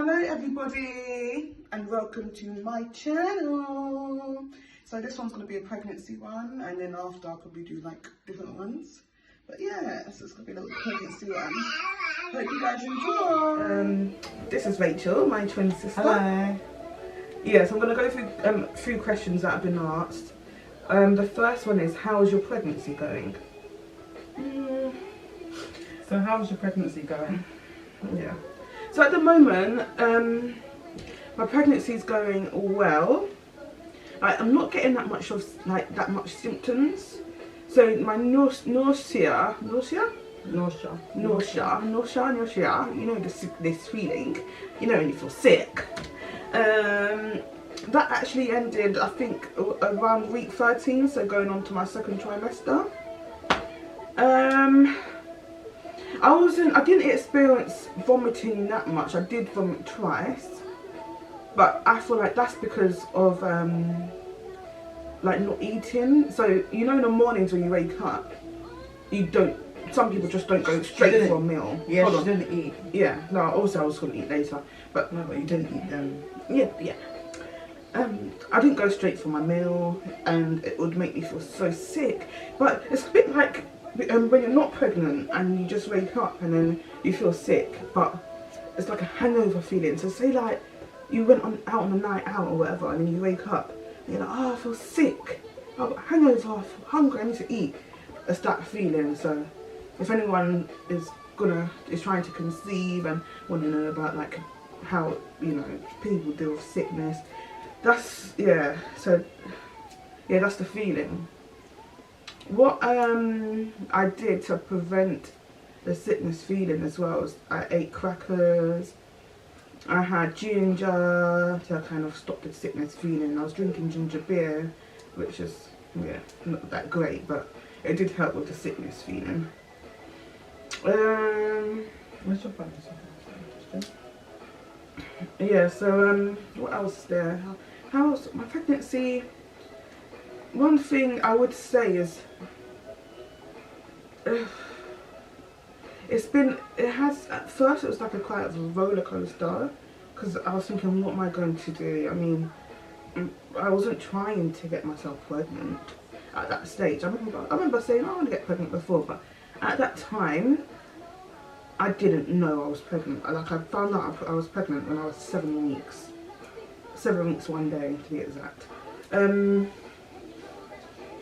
Hello everybody and welcome to my channel. So this one's going to be a pregnancy one, and then after I'll probably do like different ones. But yeah, so it's going to be a little pregnancy one. Hope you guys enjoy. This is Rachel, my twin sister. Hello. Yeah, so I'm going to go through a few questions that have been asked. The first one is, how is your pregnancy going? So how's your pregnancy going? Yeah. So at the moment, my pregnancy is going well. I'm not getting that much symptoms. So my nausea. You know, this feeling. You know when you feel sick. That actually ended, I think, around week 13. So going on to my second trimester. I didn't experience vomiting that much. I did vomit twice, but I feel like that's because of like not eating. So you know, in the mornings when you wake up, you don't. Some people just don't go straight for a meal. Yeah, she didn't eat. Yeah, no. Also, I was gonna eat later, but no, but you didn't eat them. Yeah. I didn't go straight for my meal, and it would make me feel so sick. But it's a bit like when you're not pregnant and you just wake up and then you feel sick, but it's like a hangover feeling. So say like you went out on a night out or whatever, and then you wake up and you're like, oh, I feel sick, I've got a hangover, I feel hungry, I need to eat. It's that feeling. So if anyone is trying to conceive and want to know about like how, you know, people deal with sickness, that's, yeah, so yeah, that's the feeling. What I did to prevent the sickness feeling as well was I ate crackers, I had ginger to kind of stop the sickness feeling. I was drinking ginger beer, which is, yeah, not that great, but it did help with the sickness feeling. Where's your phone? Yeah, so what else is there? How's my pregnancy? One thing I would say is at first it was like quite a roller coaster, because I was thinking, what am I going to do? I mean, I wasn't trying to get myself pregnant at that stage. I remember saying, I want to get pregnant before, but at that time I didn't know I was pregnant. Like, I found out I was pregnant when I was 7 weeks. 7 weeks one day to be exact.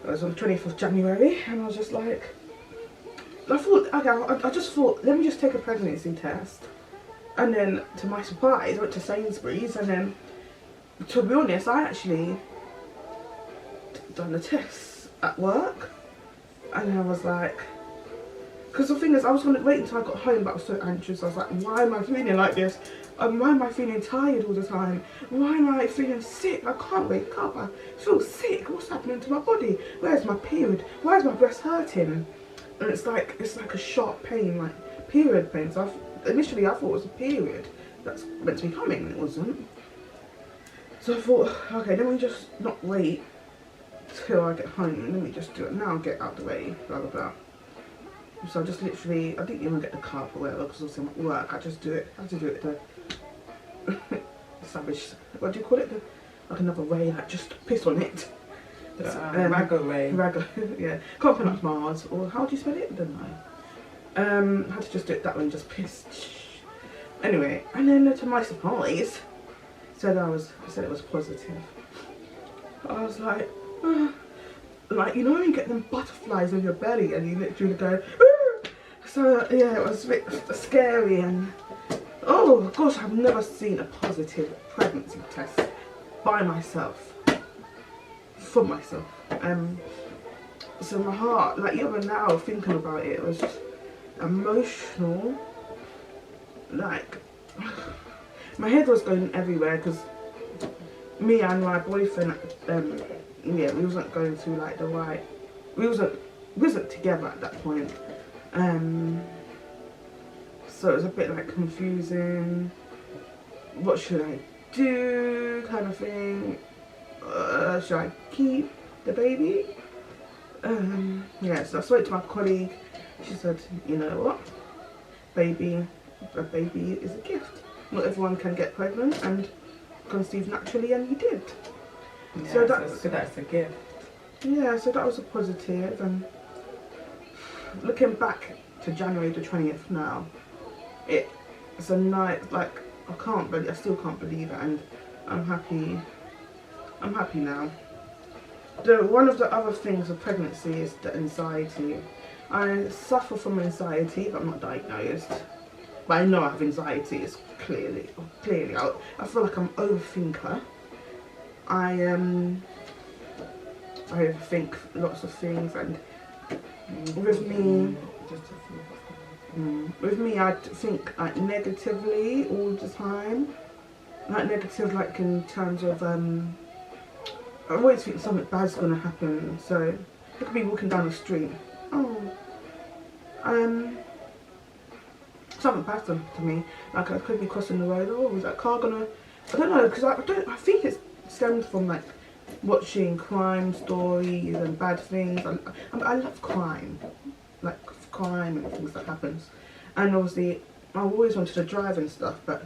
It was on the 20th of January, and I was just like, I just thought, let me just take a pregnancy test. And then, to my surprise, I went to Sainsbury's, and then, to be honest, I actually done the test at work. And I was like, because the thing is, I was going to wait until I got home, but I was so anxious. I was like, why am I feeling like this? Why am I feeling tired all the time? Why am I feeling sick? I can't wake up. I feel sick. What's happening to my body? Where's my period? Why is my breast hurting? And it's like a sharp pain, like period pain. So initially I thought it was a period that's meant to be coming, and it wasn't. So I thought, okay, let me just not wait till I get home. Let me just do it now, get out the way, blah blah blah. So I just literally, I didn't even get the cup or whatever, because obviously I'm at work. I just do it. I have to do it the savage, what do you call it? Like another way, like just piss on it. Rago way. Rago, yeah. Coconut Mars, or how do you spell it? I don't know. I had to just do it that way and just piss. Anyway, and then to my surprise, said it was positive. I was like, like, you know when you get them butterflies in your belly and you literally go, "Ooh!" So yeah, it was a bit scary, and oh gosh, I've never seen a positive pregnancy test by myself, for myself. So my heart, like even now thinking about it, was just emotional. Like my head was going everywhere, because me and my boyfriend, yeah, we wasn't going through like the right, we wasn't together at that point. So it was a bit like confusing. What should I do, kind of thing. Should I keep the baby? Yeah, so I spoke to my colleague. She said, you know what, a baby is a gift. not everyone can get pregnant and conceive naturally, and he did. Yeah, So that's a gift. Yeah, so that was a positive. And looking back to January the 20th now, it's a night, like, I still can't believe it, and I'm happy now. One of the other things of pregnancy is the anxiety. I suffer from anxiety, but I'm not diagnosed. But I know I have anxiety. It's clearly. I feel like I'm an overthinker. I overthink lots of things, and with me, I think like negatively all the time. Like negative, like in terms of I always think something bad's gonna happen. So I could be walking down the street. Something bad happened to me. Like I could be crossing the road. Oh, was that car gonna? I don't know, because I think it stems from like watching crime stories and bad things. I love crime, like crime and things that happens. And obviously, I always wanted to drive and stuff, but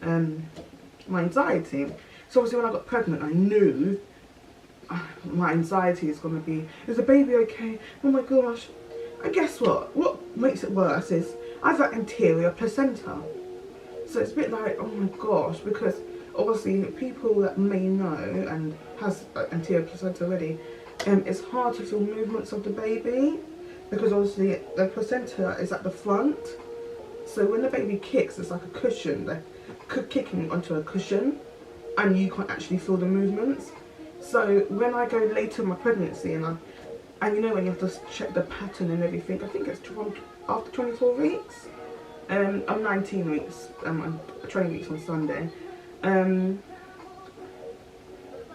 my anxiety. So obviously, when I got pregnant, I knew my anxiety is going to be, is the baby okay? Oh my gosh. And guess what? What makes it worse is I have that anterior placenta. So it's a bit like, oh my gosh, because obviously people that may know and has anterior placenta already, it's hard to feel movements of the baby, because obviously the placenta is at the front. So when the baby kicks, it's like a cushion. They're kicking onto a cushion, and you can't actually feel the movements. So when I go later in my pregnancy, and you know when you have to check the pattern and everything, I think it's after 24 weeks. I'm 19 weeks. I'm 20 weeks on Sunday.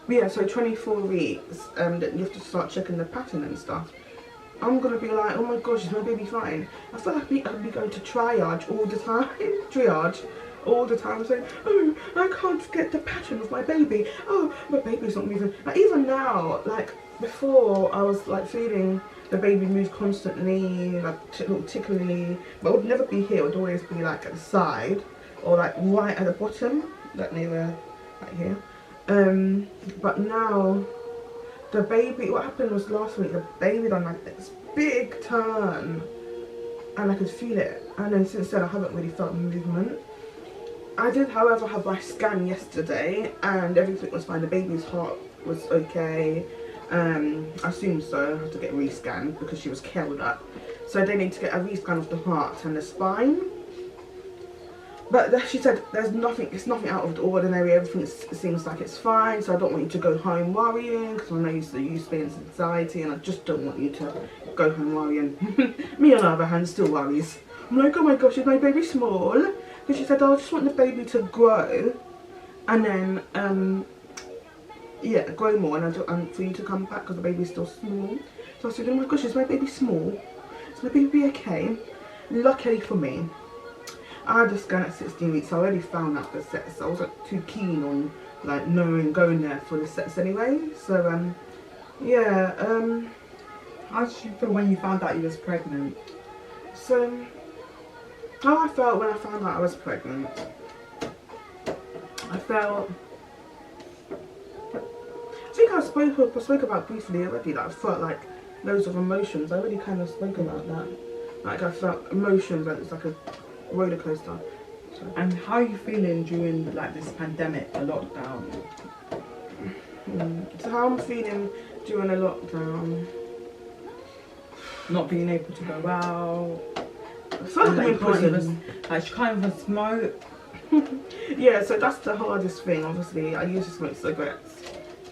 Yeah, so 24 weeks. That you have to start checking the pattern and stuff. I'm gonna be like, oh my gosh, is my baby fine? I feel like I could be going to triage all the time. Triage. All the time saying, oh, I can't get the pattern of my baby. Oh, my baby's not moving. Like even now, like before, I was like feeling the baby move constantly, like little tickly, but it would never be here. It would always be like at the side or like right at the bottom, like near right here. But now the baby. What happened was last week, the baby done like this big turn, and I could feel it. And then since then, I haven't really felt movement. I did, however, have my scan yesterday, and everything was fine. The baby's heart was okay. I assume so. I had to get re-scanned because she was curled up. So they need to get a re-scan of the heart and the spine. But she said there's nothing. It's nothing out of the ordinary. Everything seems like it's fine. So I don't want you to go home worrying, because I know you experience anxiety, and I just don't want you to go home worrying. Me, on the other hand, still worries. I'm like, oh my gosh, is my baby small? Because she said, oh, I just want the baby to grow, and then yeah, grow more, and for you to come back because the baby's still small. So I said, oh my gosh, is my baby small? Is my baby okay? Luckily for me, I had a scan at 16 weeks. So I already found out the sets. So I wasn't too keen on like knowing going there for the sets anyway. So yeah. How did you feel when you found out you was pregnant? So how I felt when I found out I was pregnant, I think I spoke about briefly already, that I felt like loads of emotions. I already kind of spoke about that. Like I felt emotions, like it's like a roller coaster. So. And how are you feeling during like this pandemic, the lockdown? So how I'm feeling during a lockdown? Not being able to go out. I feel like I'm in prison. Like you can't even smoke. Yeah, so that's the hardest thing. Obviously, I used to smoke cigarettes.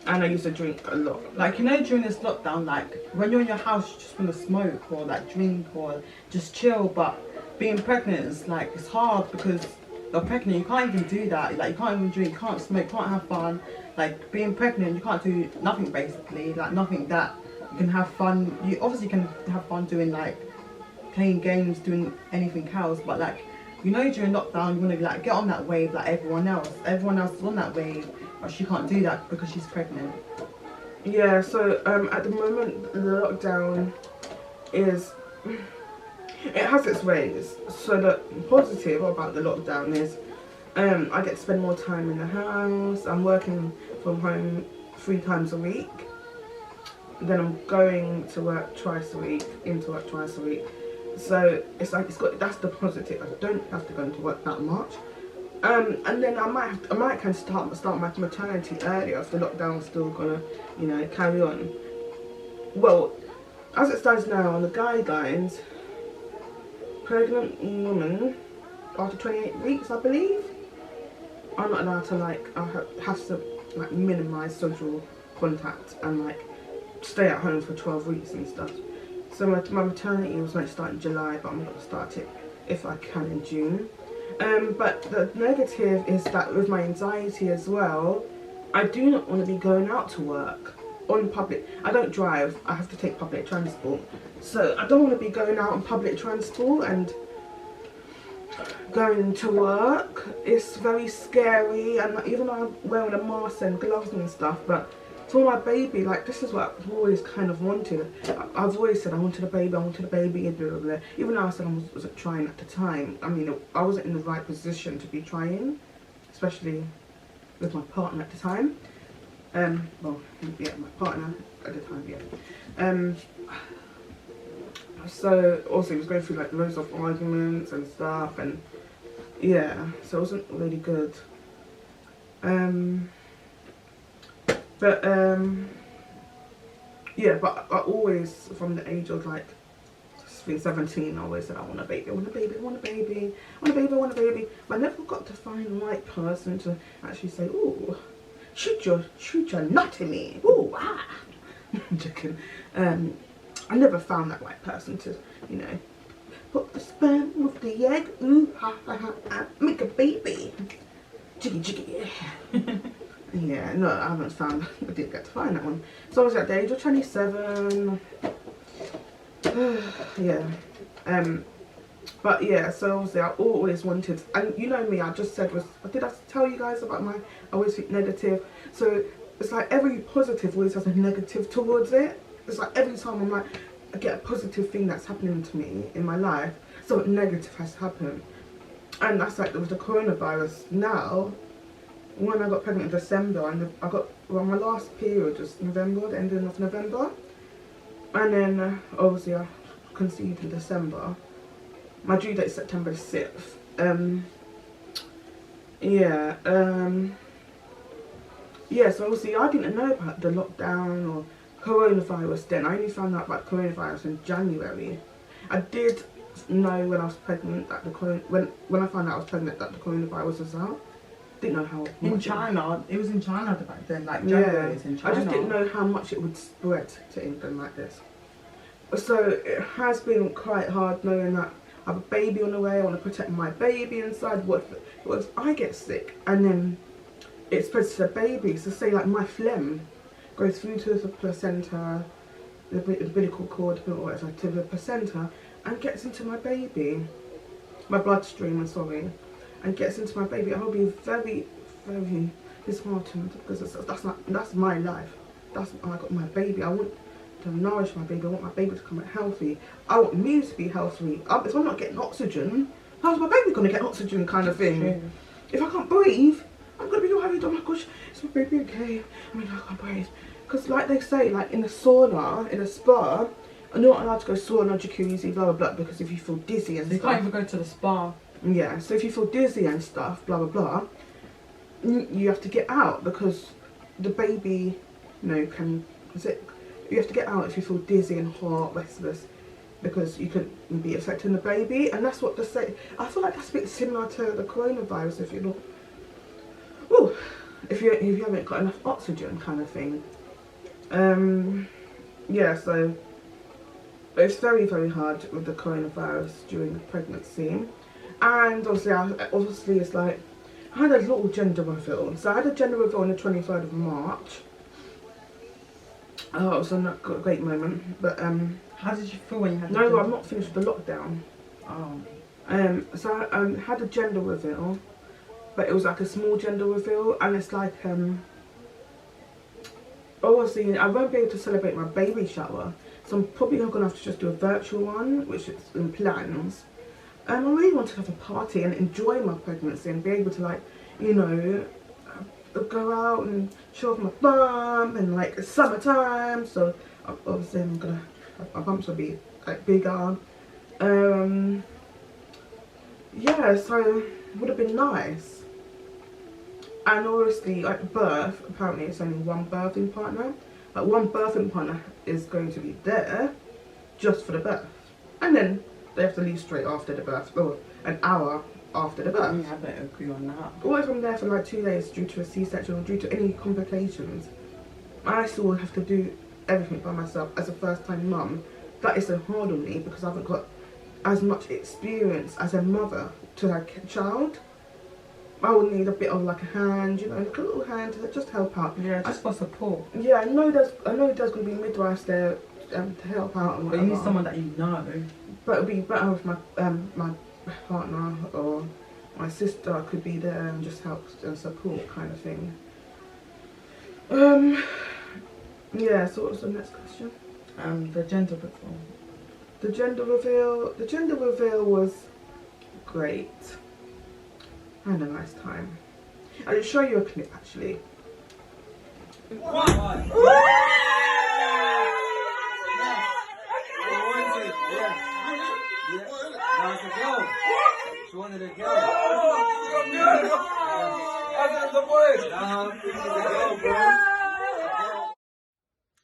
And I used to drink a lot. Like, you know, during this lockdown, like, when you're in your house, you just want to smoke or, like, drink or just chill. But being pregnant is, like, it's hard because you're pregnant. You can't even do that. Like, you can't even drink, you can't smoke, you can't have fun. Like, being pregnant, you can't do nothing, basically. Like, nothing that you can have fun. You obviously can have fun doing, like, playing games, doing anything else. But, like, you know, during lockdown, you want to, like, get on that wave like everyone else. Everyone else is on that wave. But she can't do that because she's pregnant. Yeah, so at the moment the lockdown is, it has its ways. So the positive about the lockdown is I get to spend more time in the house. I'm working from home 3 times a week. Then I'm going to work twice a week, into work twice a week. So it's like that's the positive. I don't have to go into work that much. And then I might kind of start my maternity earlier if the lockdown's still gonna, you know, carry on. Well, as it stands now on the guidelines, pregnant woman after 28 weeks, I believe, I'm not allowed to have to like minimise social contact and like stay at home for 12 weeks and stuff. So my maternity was meant to start in July, but I'm going to start it if I can in June. But the negative is that with my anxiety as well, I do not want to be going out to work on public. I don't drive, I have to take public transport. So I don't want to be going out on public transport and going to work. It's very scary, and even though I'm wearing a mask and gloves and stuff, but for my baby, like, this is what I've always kind of wanted. I've always said I wanted a baby, and blah, blah, blah. Even though I said I wasn't trying at the time. I mean, I wasn't in the right position to be trying, especially with my partner at the time. Well, yeah, my partner at the time, yeah. So also he was going through like loads of arguments and stuff, and yeah, so it wasn't really good. Yeah, but I always, from the age of like 17, I always said I want a baby, I want a baby, I want a baby, I want a baby, I want a baby. But I never got to find the right person to actually say, ooh, shoot your nut in me, ooh, ah. I'm joking. I never found that right person to, you know, put the sperm with the egg, ooh, ha, ha, ha, ha, make a baby, jiggy, jiggy, yeah. Yeah, no, I haven't found, I didn't get to find that one. So I was at the age of 27, yeah, but yeah, so obviously I always wanted, and you know me, I just said, did I tell you guys about I always think negative, so it's like every positive always has a negative towards it. It's like every time I'm like, I get a positive thing that's happening to me in my life, something negative has happened. And that's like with the coronavirus now. When I got pregnant in December, and my last period was November, the ending of November. And then obviously I conceived in December. My due date is September 6th. Yeah, so obviously I didn't know about the lockdown or coronavirus then. I only found out about coronavirus in January. I did know when I was pregnant that when I found out I was pregnant that the coronavirus was out. Didn't know how much in China. It was in China back then, like January. It's in China. I just didn't know how much it would spread to England like this. So it has been quite hard knowing that I have a baby on the way. I want to protect my baby inside. What if I get sick and then it spreads to the baby? So say like my phlegm goes through to the placenta, the umbilical cord, or whatever, to the placenta, and gets into my baby, my bloodstream, sorry, and gets into my baby. I'll be very, very disheartened because that's my life. That's I got my baby. I want to nourish my baby. I want my baby to come out healthy. I want me to be healthy. If I'm not getting oxygen, how's my baby gonna get oxygen? Kind of thing. True. If I can't breathe, I'm gonna be all worried. Oh my gosh, is my baby okay? I mean, I can't breathe. Because like they say, like in a sauna, in a spa, you're not allowed to go sauna, jacuzzi, blah blah blah, because if you feel dizzy and stuff. You can't even go to the spa. Yeah, so if you feel dizzy and stuff, blah blah blah, you have to get out because the baby, you know, you have to get out if you feel dizzy and hot, restless, because you could be affecting the baby, and that's what they say. I feel like that's a bit similar to the coronavirus if you're not, if you haven't got enough oxygen, kind of thing. Yeah, so it's very, very hard with the coronavirus during pregnancy. And obviously it's like, I had a little gender reveal. So I had a gender reveal on the 23rd of March. Oh, it was a great moment. But how did you feel when you had no, I'm not finished with the lockdown. Oh. So I had a gender reveal, but it was like a small gender reveal, and it's like obviously I won't be able to celebrate my baby shower, so I'm probably not gonna have to just do a virtual one, which is in plans. I really wanted to have a party and enjoy my pregnancy and be able to, like, you know, go out and show off my bum, and like it's summertime, so obviously my bumps will be like bigger. Yeah, so it would have been nice. And obviously, like birth, apparently it's only one birthing partner. Like one birthing partner is going to be there just for the birth, and then they have to leave straight after the birth, or an hour after the birth. Yeah, I don't agree on that. Or if I'm there for like 2 days due to a C-section or due to any complications, I still have to do everything by myself as a first-time mum. That is so hard on me because I haven't got as much experience as a mother to a child. I would need a bit of like a hand, you know, like a little hand to just help out. Yeah, just for support. Yeah, I know there's going to be midwives there to help out and But whatever. you need someone that you know. But it'd be better if my my partner or my sister could be there and just help and support, kind of thing. Yeah. So what's the next question? The gender reveal. The gender reveal. The gender reveal was great. I had a nice time. I'll show you a clip actually. She wanted a girl.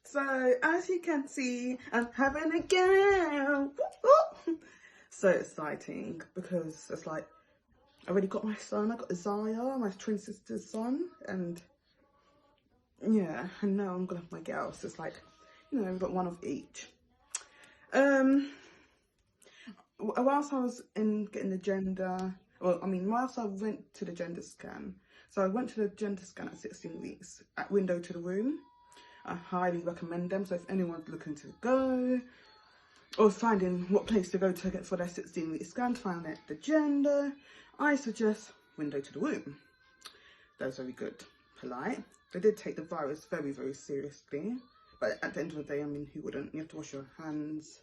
So as you can see, I'm having a girl. So exciting because it's like I already got my son. I got Isaiah, my twin sister's son, and yeah, and now I'm gonna have my girl. So it's like, you know, I've got one of each. Whilst I was getting the gender, well, I mean, whilst I went to the gender scan, so I went to the gender scan at 16 weeks at Window to the Womb. I highly recommend them. So if anyone's looking to go or finding what place to go to get for their 16-week scan to find out the gender, I suggest Window to the Womb. That's very good, polite. They did take the virus very, very seriously, but at the end of the day, I mean, who wouldn't? You have to wash your hands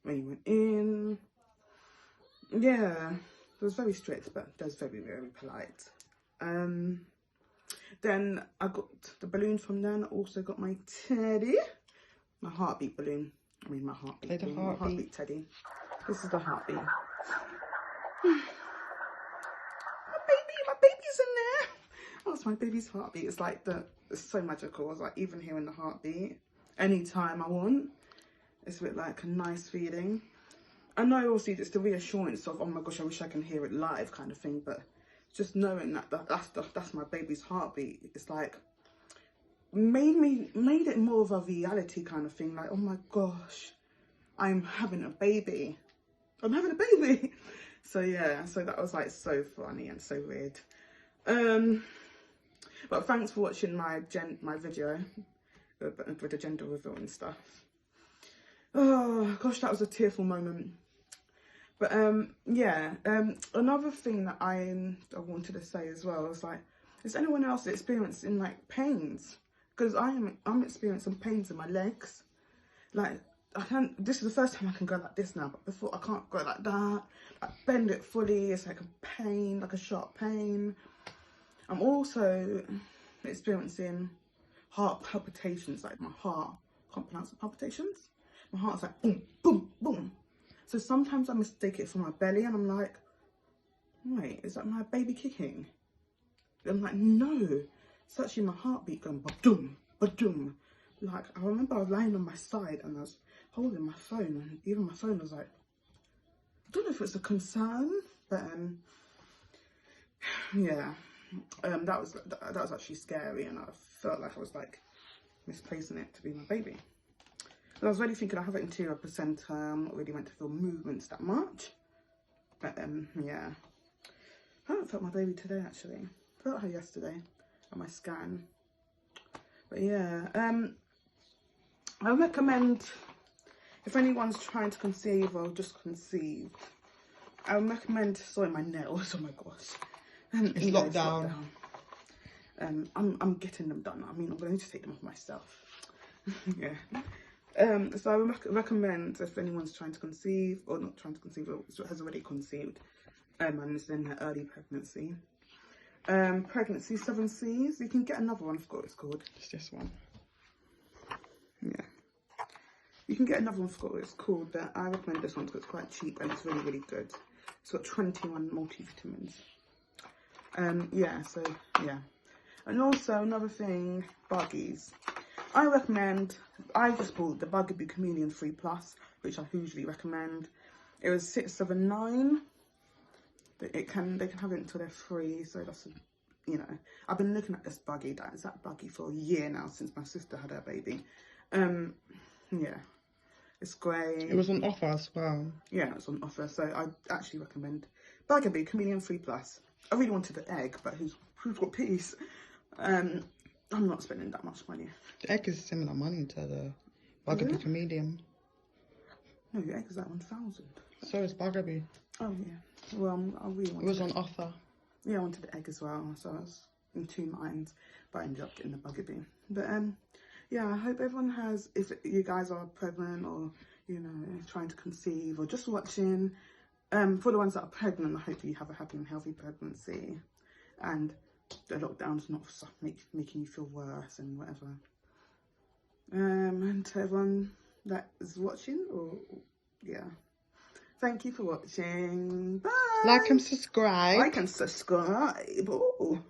when you went in. Yeah, it was very strict, but that's very, very polite. Then I got the balloon from them. I also got my teddy, my heartbeat balloon. I mean, my heartbeat balloon, my heartbeat teddy. This is the heartbeat. My baby's in there. Oh, it's my baby's heartbeat. It's like it's so magical. It's like even hearing the heartbeat anytime I want. It's a bit like a nice feeling. I know obviously it's the reassurance of, oh my gosh, I wish I can hear it live kind of thing, but just knowing that that's my baby's heartbeat, it's like made it more of a reality kind of thing. Like, oh my gosh, I'm having a baby. I'm having a baby. So yeah, so that was like so funny and so weird. But thanks for watching my video with the gender reveal and stuff. Oh gosh, that was a tearful moment. But yeah, another thing that I wanted to say as well is like, is anyone else experiencing like pains? Because I'm experiencing pains in my legs. Like this is the first time I can go like this now, but before I can't go like that. Like bend it fully, it's like a pain, like a sharp pain. I'm also experiencing heart palpitations, like my heart, can't pronounce it, palpitations. My heart's like boom, boom, boom. So sometimes I mistake it for my belly and I'm like, wait, is that my baby kicking? I'm like, no, it's actually my heartbeat going ba-doom, ba-doom. Like, I remember I was lying on my side and I was holding my phone, and even my phone was like, I don't know if it's a concern, but yeah, that was actually scary, and I felt like I was like misplacing it to be my baby. I was really thinking I have it in 2%. I'm not really meant to feel movements that much. But yeah. I haven't felt my baby today actually. I felt her yesterday on my scan. But yeah. I recommend, if anyone's trying to conceive or just conceived, I would recommend, sorry, my nails, oh my gosh. It's lockdown. I'm getting them done. I mean, I'm going to take them off myself. Yeah. So I recommend if anyone's trying to conceive or not trying to conceive or has already conceived and is in her early pregnancy. Pregnancy 7 C's. You can get another one. I forgot what it's called. It's this one. Yeah. You can get another one. I forgot what it's called. But I recommend this one because it's quite cheap and it's really, really good. It's got 21 multivitamins. Yeah. So yeah. And also another thing, buggies. I just bought the Bugaboo Chameleon 3 Plus, which I hugely recommend. It was $679. They can have it until they're free, so that's, you know, I've been looking at this buggy, that buggy for a year now since my sister had her baby. Yeah, it's great. It was on offer as well. Yeah, it's on offer, so I actually recommend Bugaboo Chameleon 3 Plus. I really wanted the egg, but who's got peace? I'm not spending that much money. The egg is similar money to the Bugaboo Chameleon. No, the egg is like 1,000. So is Bugaboo. Oh yeah. Well, I really wanted It was on offer. Yeah, I wanted the egg as well, so I was in 2 minds, but I ended up getting the Bugaboo. But yeah, I hope everyone has, if you guys are pregnant or, you know, trying to conceive or just watching, for the ones that are pregnant, I hope you have a happy and healthy pregnancy and the lockdown's not making you feel worse and whatever. And to everyone that is watching, or yeah, thank you for watching. Bye. Like and subscribe. Like and subscribe. Oh.